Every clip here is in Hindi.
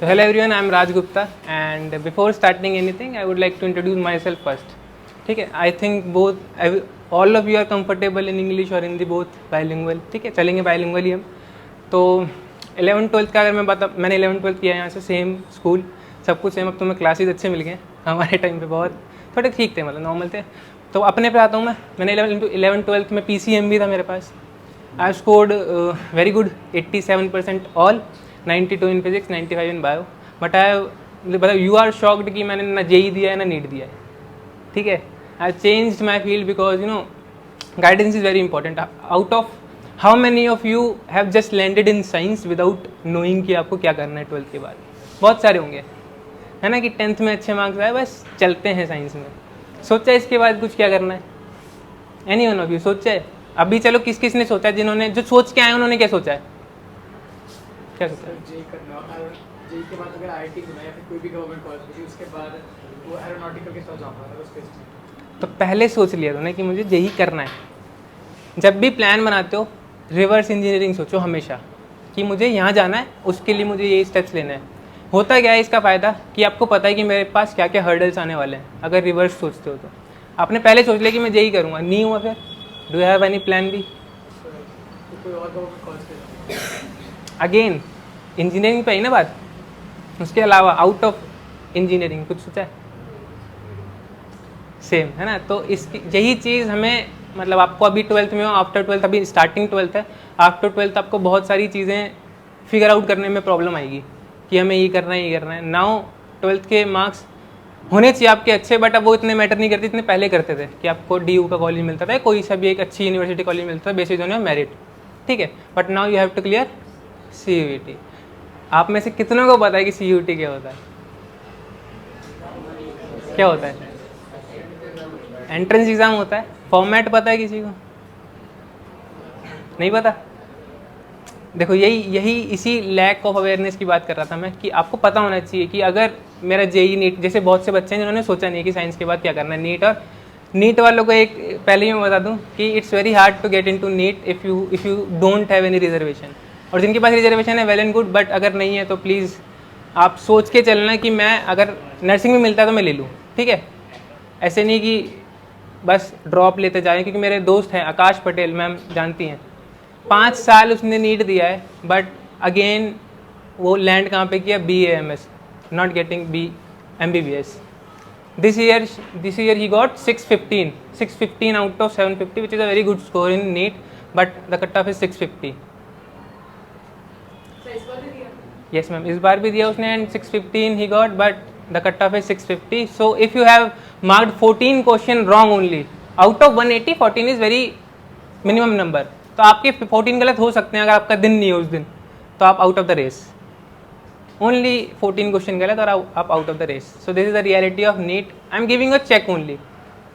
So hello everyone, I am Raj Gupta and before starting anything I would like to introduce myself first. ठीक है, I think all of you are comfortable in English or Hindi both bilingual. ठीक है, चलेंगे bilingual ही हम. तो 11th-12th का अगर मैं बता, मैंने 11th-12th किया यहाँ से सेम स्कूल, सब कुछ सेम. अब तो मैं क्लासेस अच्छे मिल गए हमारे टाइम पे, बहुत थोड़े ठीक थे, मतलब नॉर्मल थे. तो अपने पे आता हूँ मैंने 11th-12th में PCM भी था मेरे पास. I scored very good, 87% all, 92 in physics, 95 in bio. But मतलब यू आर शॉक्ड कि मैंने ना जेई दिया है ना नीट दिया है. ठीक है, आई changed my field because you no guidance is very important. Out of how many of you have just landed in science without knowing कि आपको क्या करना है 12th के बाद? बहुत सारे होंगे, है ना, कि 10th में अच्छे मार्क्स आए बस चलते हैं साइंस में. सोचा इसके बाद कुछ क्या करना है? एनी वन ऑफ यू सोचा है? अभी चलो किस किस ने सोचा है? जिन्होंने जो सोच के आए उन्होंने क्या सोचा है? क्या सोचा है? जेई के बाद अगर आईआईटी करना या फिर कोई भी गवर्नमेंट कॉलेज में, उसके बाद वो एरोनॉटिकल के साथ जाऊंगा उस केस. तो पहले सोच लिया तूने कि मुझे यही करना है. जब भी प्लान बनाते हो रिवर्स इंजीनियरिंग सोचो हमेशा कि मुझे यहाँ जाना है, उसके लिए मुझे ये स्टेप्स लेना है. होता क्या है इसका फ़ायदा कि आपको पता है कि मेरे पास क्या क्या हर्डल्स आने वाले हैं. अगर रिवर्स सोचते हो तो आपने पहले सोच लिया कि मैं यही करूँगा, नहीं हुआ फिर do you have any plan B? कोई और गवर्नमेंट कॉलेज पे अगेन इंजीनियरिंग पे ही ना बात, उसके अलावा आउट ऑफ इंजीनियरिंग कुछ सोचा है? सेम है ना. तो इसकी यही चीज़ हमें, मतलब आपको अभी 12th में हो, आफ्टर 12th अभी स्टार्टिंग 12th है, आफ्टर 12th आपको बहुत सारी चीज़ें फिगर आउट करने में प्रॉब्लम आएगी कि हमें ये करना है ये करना है. नाउ 12th के मार्क्स होने चाहिए आपके अच्छे, बट अब वो इतने मैटर नहीं करते इतने पहले करते थे कि आपको DU का कॉलेज मिलता था, कोई सा भी एक अच्छी यूनिवर्सिटी कॉलेज मिलता था बेसिस ऑन योर मेरिट. ठीक है, but now you have to clear CUET. आप में से कितनों को पता है कि CUET क्या होता है? क्या होता है? एंट्रेंस एग्ज़ाम होता है. फॉर्मेट पता है किसी को? नहीं पता? देखो यही इसी लैक ऑफ अवेयरनेस की बात कर रहा था मैं, कि आपको पता होना चाहिए कि अगर मेरा जेई नीट, जैसे बहुत से बच्चे हैं जिन्होंने सोचा नहीं कि साइंस के बाद क्या करना है. नीट वालों को एक पहले ही मैं बता दूं कि it's very hard to get into NEET if you don't have any reservation. और जिनके पास रिजर्वेशन है वेल एंड गुड, बट अगर नहीं है तो प्लीज़ आप सोच के चलना कि मैं अगर नर्सिंग में मिलता है तो मैं ले लूँ. ठीक है, ऐसे नहीं कि बस ड्रॉप लेते जाएँ. क्योंकि मेरे दोस्त हैं आकाश पटेल, मैम जानती हैं, 5 साल उसने नीट दिया है, बट अगेन वो लैंड कहाँ पे किया? BAMS, not getting MBBS. This year he got 615 out of 750, which is a very good score in NEET, but the cutoff is 650. इस बार भी दिया? Yes ma'am, इस बार भी दिया उसने and 615 he got, but the cutoff is 650. So if you have marked 14 question wrong only out of 180, 14 is very minimum number. तो आपके 14 गलत हो सकते हैं, अगर आपका दिन नहीं है उस दिन तो आप out of the race. Only 14 question गलत और आप out of the race. So this is the reality of NEET. I am giving a check only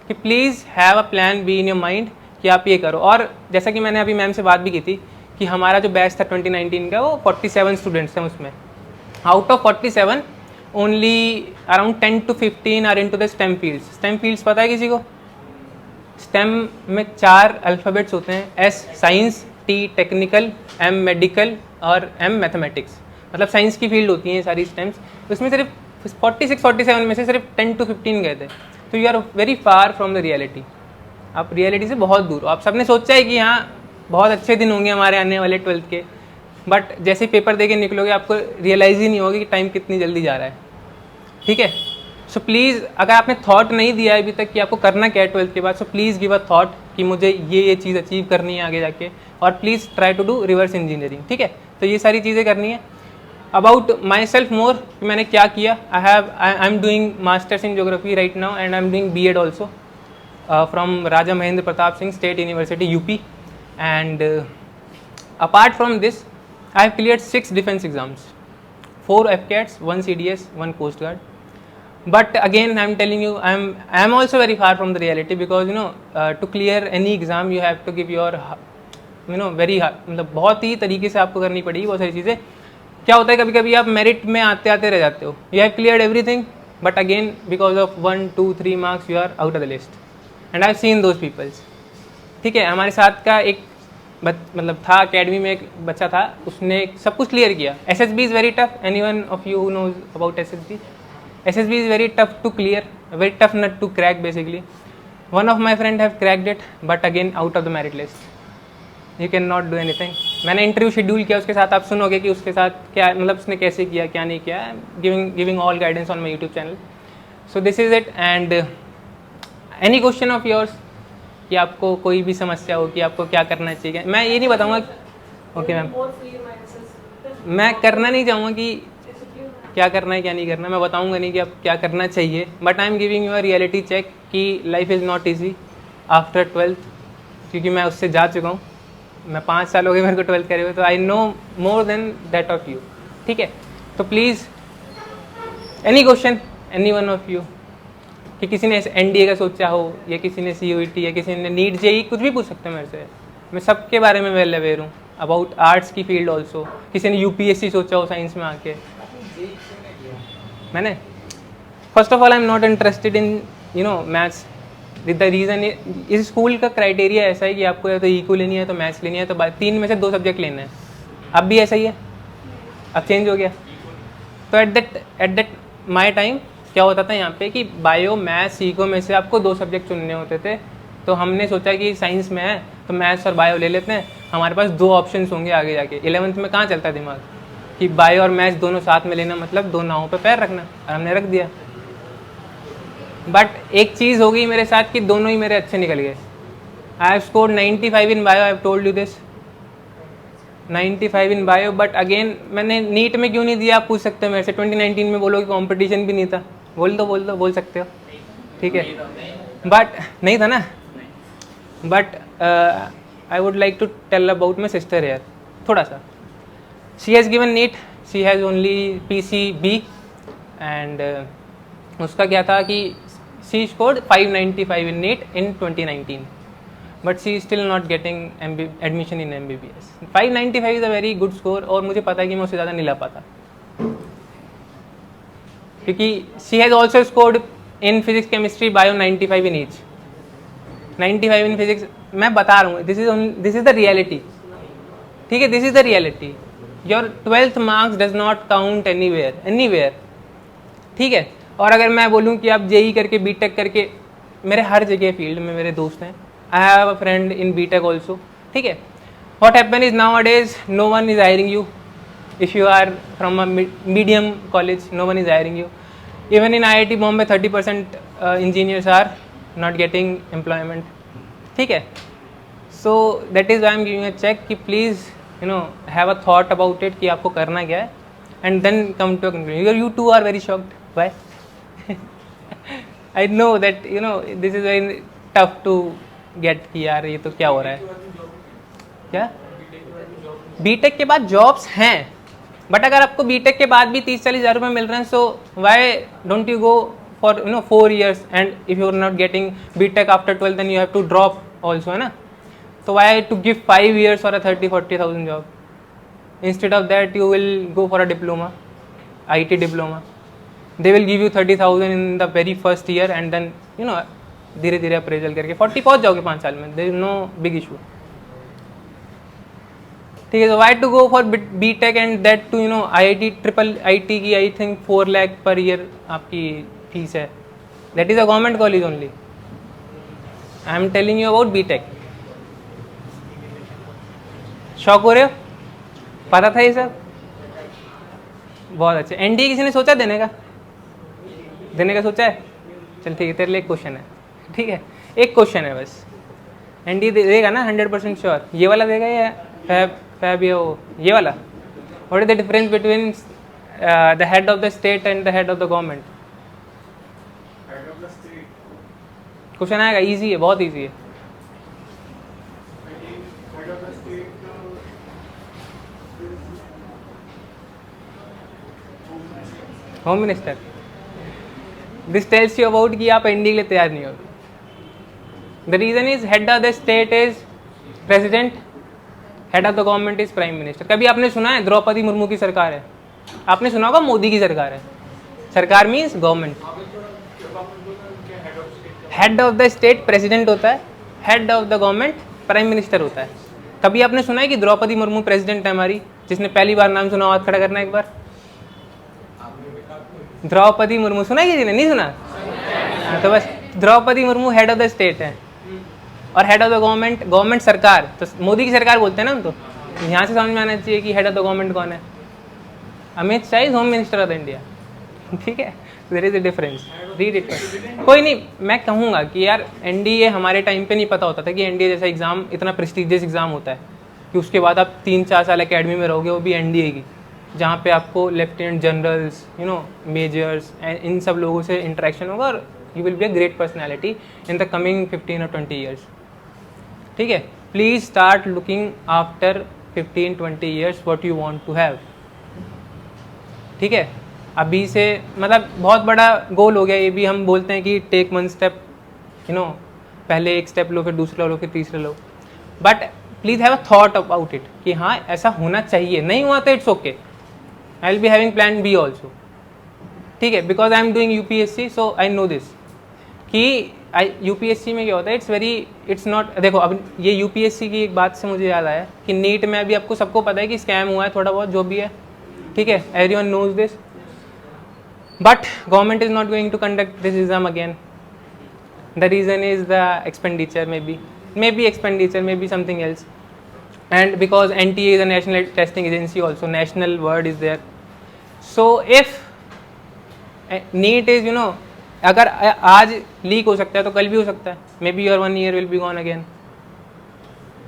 कि please have a plan B in your mind कि आप ये करो. और जैसा कि मैंने अभी मैम से बात भी की थी कि हमारा जो बैच था 2019 का, वो 47 स्टूडेंट्स हैं. उसमें out of 47 only around 10 to 15 are into the STEM fields. STEM fields पता है किसी को? स्टेम में 4 अल्फ़ाबेट्स होते हैं, S science, T technical, M medical और M मैथमेटिक्स. मतलब साइंस की फील्ड होती हैं सारी स्टेम्स. उसमें सिर्फ 46-47 में से सिर्फ 10 to 15 गए थे. तो you are very far from the reality. आप रियलिटी से बहुत दूर हो. आप सबने सोचा है कि हाँ बहुत अच्छे दिन होंगे हमारे आने वाले 12th के, बट जैसे पेपर दे के निकलोगे आपको रियलाइज़ ही नहीं होगा कि टाइम कितनी जल्दी जा रहा है. ठीक है, सो प्लीज़ अगर आपने थॉट नहीं दिया है अभी तक कि आपको करना क्या है 12th के बाद, so please give a thought कि मुझे ये चीज़ अचीव करनी है आगे जाके, और please try to do reverse engineering. ठीक है, तो ये सारी चीज़ें करनी है. अबाउट माई सेल्फ मोर, मैंने क्या किया, आई am doing masters in geography right now and I am doing B.Ed also from Raja Mahendra Pratap Singh state university UP. And apart from this I have cleared 6 defence exams, 4 FCATs, 1 CDS, 1 Coast Guard. But again, I am telling you, I am also very far from the reality because you know to clear any exam you have to give your very hard, मतलब बहुत ही तरीके से आपको करनी पड़ेगी बहुत सारी चीज़ें. क्या होता है कभी कभी आप मेरिट में आते आते रह जाते हो. You have cleared everything but again because of 1, 2, 3 marks you are out of the list and I have seen those peoples. ठीक है, हमारे साथ का एक मतलब था अकेडमी में, एक बच्चा था, उसने सब कुछ क्लियर किया. SSB is very tough. Anyone of you who knows about SSB? SSB is very tough to clear, very tough nut to crack basically. One of my friend have cracked it, but again out of the merit list. You cannot do anything. मैंने इंटरव्यू शेड्यूल किया उसके साथ, आप सुनोगे कि उसके साथ क्या, मतलब उसने कैसे किया क्या नहीं किया. Giving all guidance on my YouTube channel. So this is it. And any question of yours, कि आपको कोई भी समस्या हो कि आपको क्या करना चाहिए. मैं ये नहीं बताऊँगा. ओके मैम, मैं करना नहीं चाहूँगा कि क्या करना है क्या नहीं करना. मैं बताऊंगा नहीं कि आप क्या करना चाहिए. But I am giving you a reality check कि life is not easy after 12th, क्योंकि मैं उससे जा चुका हूँ. मैं 5 साल हो गए मेरे को 12th करे हुए, तो I know more than that of you. ठीक है, तो please any question, any one of you, कि किसी ने NDA का सोचा हो, या किसी ने CUET, या किसी ने नीट JEE, कुछ भी पूछ सकते हैं मेरे से. मैं सबके बारे में वेल अवेयर हूँ. अबाउट आर्ट्स की फील्ड ऑल्सो. किसी ने UPSC सोचा हो साइंस में आके. मैंने first of all I am not interested in maths. The reason, इस स्कूल का क्राइटेरिया ऐसा है कि आपको या तो इको लेनी है, तो मैथ्स लेनी है, तो 3 में से 2 सब्जेक्ट लेना है. अब भी ऐसा ही है, अब चेंज हो गया. तो एट दैट माई टाइम क्या होता था यहाँ पे कि बायो मैथ्स इको में से आपको 2 सब्जेक्ट चुनने होते थे. तो हमने सोचा कि साइंस में है तो मैथ्स और बायो ले लेते हैं, हमारे पास 2 ऑप्शन होंगे आगे जाके. 11th में कहाँ चलता दिमाग कि बायो और मैथ्स दोनों साथ में लेना, मतलब 2 नावों पे पैर रखना, और हमने रख दिया. बट एक चीज़ हो गई मेरे साथ कि दोनों ही मेरे अच्छे निकल गए. I have scored 95 in bio. I have told you this, 95 in bio. But again मैंने नीट में क्यों नहीं दिया, आप पूछ सकते हो मेरे से. 2019 में बोलो कि कंपटीशन भी नहीं था. बोल सकते हो, ठीक है. बट नहीं था ना. But I would like to tell about my sister here थोड़ा सा. She has given NEET. She has only PCB, and उसका क्या था कि she scored 595 in NEET in 2019, but she is still not getting admission in MBBS. 595 is a very good score, और मुझे पता है कि मैं उससे ज़्यादा नहीं ला पाता, क्योंकि she has also scored in physics, chemistry, bio 95 in each. 95 in physics. मैं बता रहा हूँ, this is the reality. ठीक है, this is the reality. Your 12th marks does not count anywhere. ठीक है. और अगर मैं बोलूँ कि आप JEE करके BTech करके, मेरे हर जगह फील्ड में मेरे दोस्त हैं. I have a friend in BTech also. ठीक है. What happen is nowadays, no one is hiring you. If you are from a medium college, no one is hiring you. Even in IIT Bombay 30% engineers are not getting employment. ठीक है. So that is I am giving a check कि please have a thought about it कि आपको करना क्या है, and then come to a conclusion. You two are very shocked. Why? I know that this is very tough to get कि यार ये तो क्या हो रहा है. क्या BTech के बाद जॉब्स हैं, बट अगर आपको BTech के बाद भी 30-40 हज़ार रुपये मिल रहे हैं, so why don't you go for 4 years, and if you are not getting BTech after 12, then you have to drop also, है ना. So why to give 5 years for a 30,000-40,000 job? Instead of that, you will go for a diploma, IT diploma. They will give you 30,000 in the very first year, and then धीरे धीरे अप्रेजल करके 40 पहुंच जाओगे 5 साल में. There is no big issue. ठीक है. So why to go for BTech and that to IIT triple IT की I think 4 lakh per year आपकी फीस है. That is a government college only. I am telling you about BTech. Shock हो रहे हो? पता था ये सब? बहुत अच्छे. NDA किसी ने सोचा देने का सोचा है? चल ठीक है, तेरे लिए एक क्वेश्चन है. ठीक है, एक क्वेश्चन है बस. NDA देगा ना 100% श्योर? ये वाला देगा या फैब ये वाला? What is the difference between the head of the state and the head of the government? Question आएगा, ईजी है, बहुत ईजी है. Home minister. This tells you about कि आप NDA के लिए तैयार नहीं हो. The reason is head of the state is president, head of the government is prime minister. कभी आपने सुना है द्रौपदी मुर्मू की सरकार है? आपने सुना होगा मोदी की सरकार है. सरकार means government. Head of the state president होता है, head of the government prime minister होता है. कभी आपने सुना है कि द्रौपदी मुर्मू प्रेसिडेंट है हमारी? जिसने पहली बार नाम सुना, हाथ खड़ा करना एक बार। द्रौपदी मुर्मू सुना है किसी ने? नहीं सुना? हाँ, तो बस Draupadi Murmu head of the state है और हेड ऑफ द गवर्नमेंट सरकार, तो मोदी की सरकार बोलते हैं ना हम। तो यहाँ से समझ में आना चाहिए कि हेड ऑफ द गवर्नमेंट कौन है। Amit Shah is home minister of India, ठीक है। There is a difference, read it. कोई नहीं, मैं कहूँगा कि यार एनडीए हमारे टाइम पे नहीं पता होता था कि एनडीए जैसा एग्ज़ाम इतना प्रेस्टिजियस एग्ज़ाम होता है, कि उसके बाद आप 3-4 साल एकेडमी में रहोगे, वो भी एनडीए की, जहाँ पे आपको lieutenant generals, you know, majors, इन सब लोगों से इंटरेक्शन होगा और you will be a great personality in the coming 15 और 20 ईयर्स, ठीक है। Please start looking after 15-20 years what you want to have, ठीक है। अभी से मतलब बहुत बड़ा गोल हो गया ये भी। हम बोलते हैं कि टेक 1 स्टेप, यू नो, पहले एक स्टेप लो, फिर दूसरा लो, फिर तीसरा लो, but please have a thought about it कि हाँ ऐसा होना चाहिए। नहीं हुआ तो it's okay, I will be having plan B also, ठीक है। Because I am doing UPSC, so I know this कि यूपीएससी में क्या होता है, इट्स नॉट, देखो अब ये यूपीएससी की एक बात से मुझे याद आया कि नीट में अभी आपको सबको पता है कि स्कैम हुआ है थोड़ा बहुत, जो भी है, ठीक है, everyone knows this, but government is not going to conduct this exam again. The reason is the expenditure, maybe expenditure, maybe something else, and because NTA is a national testing agency also, national word is there. So if NEET is, you know, अगर आज लीक हो सकता है तो कल भी हो सकता है, maybe your 1 year will be gone again,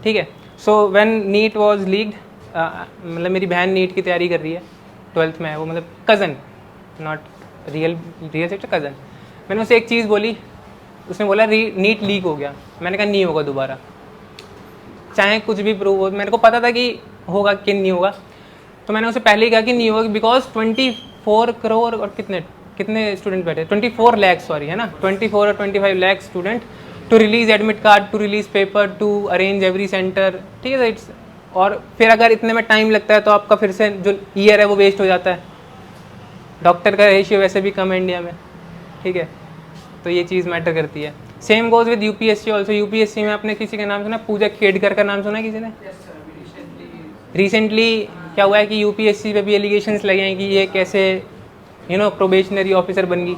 ठीक है। So when NEET was leaked, मतलब मेरी बहन नीट की तैयारी कर रही है, 12th में है वो, मतलब cousin, not real sister, cousin. मैंने उसे एक चीज़ बोली, उसने बोला नीट लीक हो गया। मैंने कहा नहीं होगा दोबारा, चाहे कुछ भी प्रूव हो। मेरे को पता था कि होगा कि नहीं होगा, तो मैंने उसे पहले ही कहा कि नहीं होगा, बिकॉज 24 करोड़ और कितने स्टूडेंट बैठे, 24 लाख, सॉरी, है ना, 24 और 25 lakh student to release admit card, to release paper, to arrange every centre, ठीक है। इट्स, और फिर अगर इतने में टाइम लगता है तो आपका फिर से जो ईयर है वो वेस्ट हो जाता है। डॉक्टर का रेशियो वैसे भी कम है इंडिया में, ठीक है, तो ये चीज़ मैटर करती है। Same goes with UPSC also. UPSC में आपने किसी का नाम सुना, पूजा खेड़कर का नाम सुना है किसी ने? रिसेंटली क्या हुआ है कि यूपीएससी पे भी एलिगेशंस लगे हैं कि ये कैसे, यू नो, प्रोबेशनरी ऑफिसर बन गई।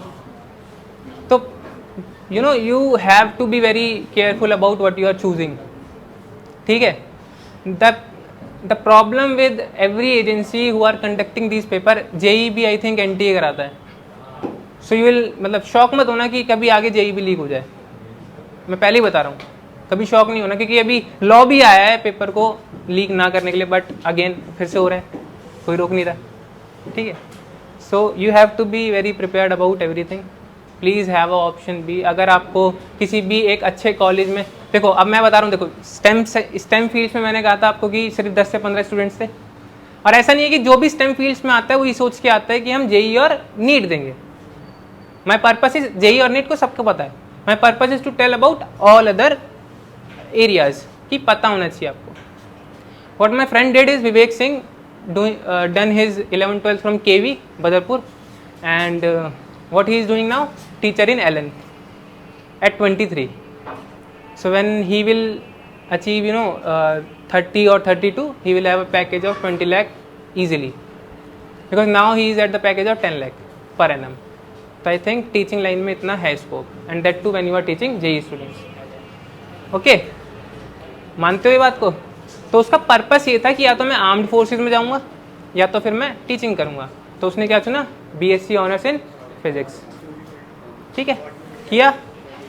तो you know, you have to be very careful about what you are choosing, ठीक है। The problem with every agency who are conducting this paper, JEE भी आई थिंक एनटीए कराता है, सो यू विल, मतलब शॉक मत होना कि कभी आगे जेई भी लीक हो जाए, मैं पहले ही बता रहा हूँ, कभी शॉक नहीं होना, क्योंकि अभी लॉ भी आया है पेपर को लीक ना करने के लिए, बट अगेन फिर से हो रहा है, कोई रोक नहीं रहा, ठीक है। So you have to be very prepared about everything, please have a option B. अगर आपको किसी भी एक अच्छे कॉलेज में, देखो अब मैं बता रहा हूँ, देखो स्टेम फील्ड्स में मैंने कहा था आपको कि सिर्फ 10 से 15 स्टूडेंट्स थे, और ऐसा नहीं है कि जो भी स्टेम फील्ड्स में आता है वो ये सोच के आता है कि हम जेई और नीट देंगे। माई पर्पस इज, जेई और नीट को सबको पता है, my purpose is to tell about all other areas, कि पता होना चाहिए आपको। What my friend did is Vivek Singh done his 11th-12th from KV Badarpur, and what he is doing now, teacher in LN at 23. So when he will achieve, you know, 30 or 32, he will have a package of 20 lakh easily, because now he is at the package of 10 lakh per annum. So I think teaching line में इतना है scope, and that too when you are teaching JEE students. Okay, मानते हो ये बात को? तो उसका पर्पस ये था कि या तो मैं आर्म्ड फोर्सेज में जाऊँगा या तो फिर मैं टीचिंग करूँगा। तो उसने क्या चुना, BSc ऑनर्स इन फिजिक्स, ठीक है, किया।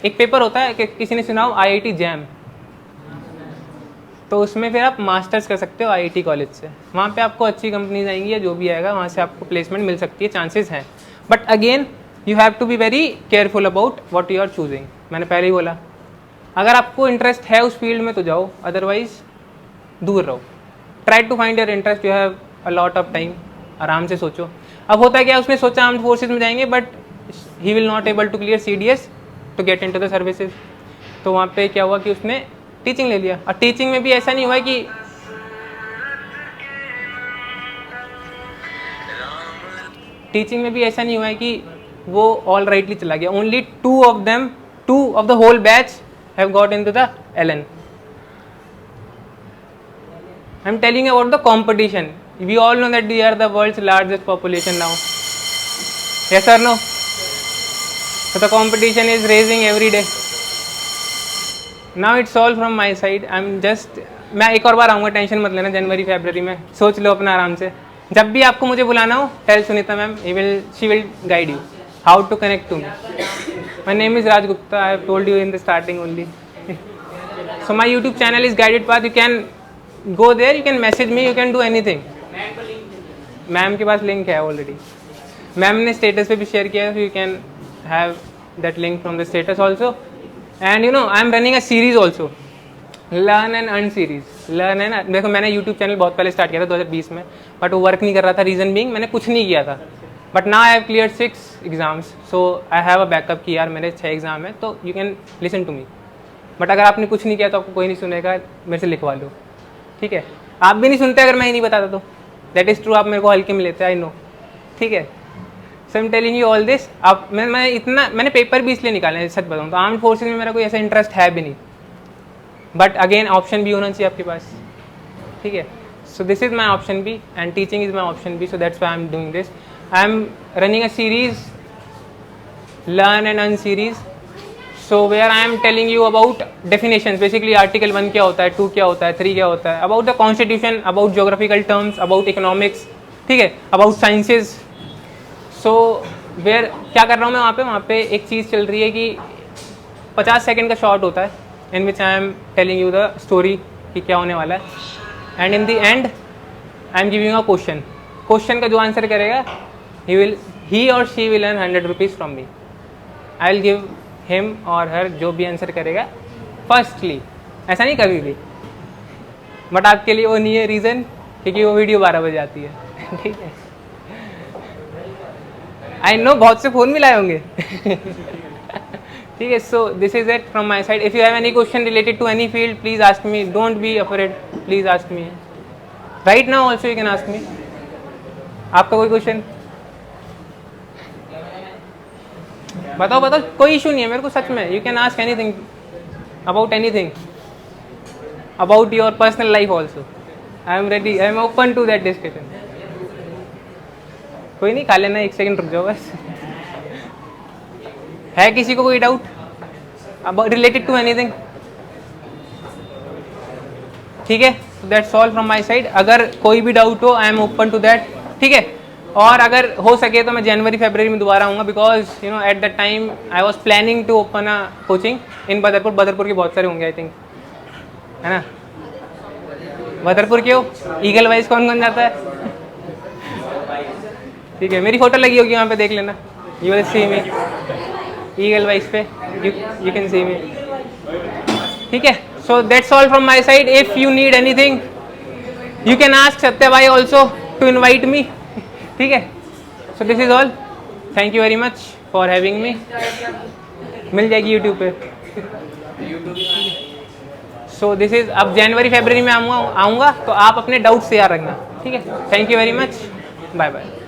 एक पेपर होता है कि किसी ने सुना हो IIT जैम, तो उसमें फिर आप मास्टर्स कर सकते हो IIT कॉलेज से, वहाँ पे आपको अच्छी कंपनीज आएंगी या जो भी आएगा वहाँ से आपको प्लेसमेंट मिल सकती है, चांसेस हैं। But again you have to be very careful about what you are choosing. मैंने पहले ही बोला, अगर आपको इंटरेस्ट है उस फील्ड में तो जाओ, अदरवाइज दूर रहो। Try to find your interest, you have a lot of time, आराम से सोचो। अब होता है क्या, उसने सोचा आर्म्ड फोर्सेज में जाएंगे, but he will not able to clear CDS to get into the services. तो वहाँ पे क्या हुआ कि उसने टीचिंग ले लिया। और टीचिंग में भी ऐसा नहीं हुआ कि वो ऑल राइटली चला गया। Only 2 of the whole batch have got into the LN। I am telling about the competition. We all know that we are the world's largest population now. Yes और no? So the competition is raising every day. Now it's all from my side. I'm just, मैं एक और बार आऊँगा, टेंशन मत लेना. जनवरी फरवरी में सोच लो अपना आराम से. जब भी आपको मुझे बुलाना हो, tell Sunita ma'am, she will guide you how to connect to me. My name is Raj Gupta. I have told you in the starting only. So my YouTube channel is guided path. You can go there, you can message me, you can do anything. Ma'am के पास लिंक है ऑलरेडी. मैम ने स्टेटस पे भी शेयर किया है, you can have that link from the status also. And you know, I am running a series also, learn and earn series. learn and देखो, मैंने YouTube चैनल बहुत पहले स्टार्ट किया था 2020 में, बट वो वर्क नहीं कर रहा था. रीज़न बीइंग मैंने कुछ नहीं किया था. But now I have clear 6 exams, so I have a backup कि यार मेरे 6 एग्जाम है, तो you can listen to me. But अगर आपने कुछ नहीं किया तो आपको कोई नहीं सुनेगा, मेरे से लिखवा लो, ठीक है? आप भी नहीं सुनते अगर मैं ही नहीं बताता तो. That is true. आप मेरे को हल्के में लेते, आई नो, ठीक है? So I am telling you all this. अब मैंने पेपर भी इसलिए निकाले हैं, सच बताऊँ तो. आर्म्ड फोर्सेज में मेरा कोई ऐसा इंटरेस्ट है भी नहीं, बट अगेन ऑप्शन बी होना चाहिए आपके पास, ठीक है? So this is my option B and teaching is my option B. So that's why I am doing this. I am running a series, learn and earn series. So where I am telling you about definitions. Basically article 1 क्या होता है, 2 क्या होता है, 3 क्या होता है, about the constitution, about geographical terms, about economics, ठीक है, अबाउट साइंसेज. सो वेयर क्या कर रहा हूँ मैं वहाँ पे एक चीज़ चल रही है कि 50 सेकंड का शॉर्ट होता है, in which I am telling you the story कि क्या होने वाला है. And in the end I am giving a question. Question का जो आंसर करेगा, ही और she will earn 100 rupees from me. I will give him और हर, जो भी आंसर करेगा फर्स्टली. ऐसा नहीं कभी भी, बट आपके लिए वो नहीं है रीज़न, क्योंकि वो वीडियो 12 बजे आती है, ठीक है? आई नो बहुत से फ़ोन मिलाए होंगे. ठीक है. So this is it from my side. If you have any question related to any field, please ask me. Don't be afraid, please ask me. Right now also you can ask me. आपका कोई क्वेश्चन बताओ, कोई इशू नहीं है मेरे को सच में. You can ask anything about anything, about your personal life also. I am ready, I am open to that discussion. कोई नहीं, खा लेना, 1 सेकंड रुक जाओ बस. है किसी को कोई डाउट अब रिलेटेड टू एनीथिंग? ठीक है. That's all from my side. अगर कोई भी डाउट हो, I am open to that, ठीक है? और अगर हो सके तो मैं जनवरी फरवरी में दोबारा आऊँगा, because you know at the time I was planning to open a coaching in Badarpur. Badarpur के बहुत सारे होंगे आई थिंक, है ना? बदरपुर के हो, ईगल वाइज कौन कौन जाता है? ठीक है, मेरी फोटो लगी होगी वहाँ पे, देख लेना. यू विल सी मी ईगल वाइज पे, यू कैन सी मी. ठीक है. So that's all from my side. If you need anything you can ask Satya भाई ऑल्सो टू इनवाइट मी. ठीक है. So this is all. Thank you very much for having me. मिल जाएगी यूट्यूब पे. सो दिस इज, अब जनवरी फरवरी में आऊँगा तो आप अपने डाउट्स तैयार रखना. ठीक है. Thank you very much. Bye bye.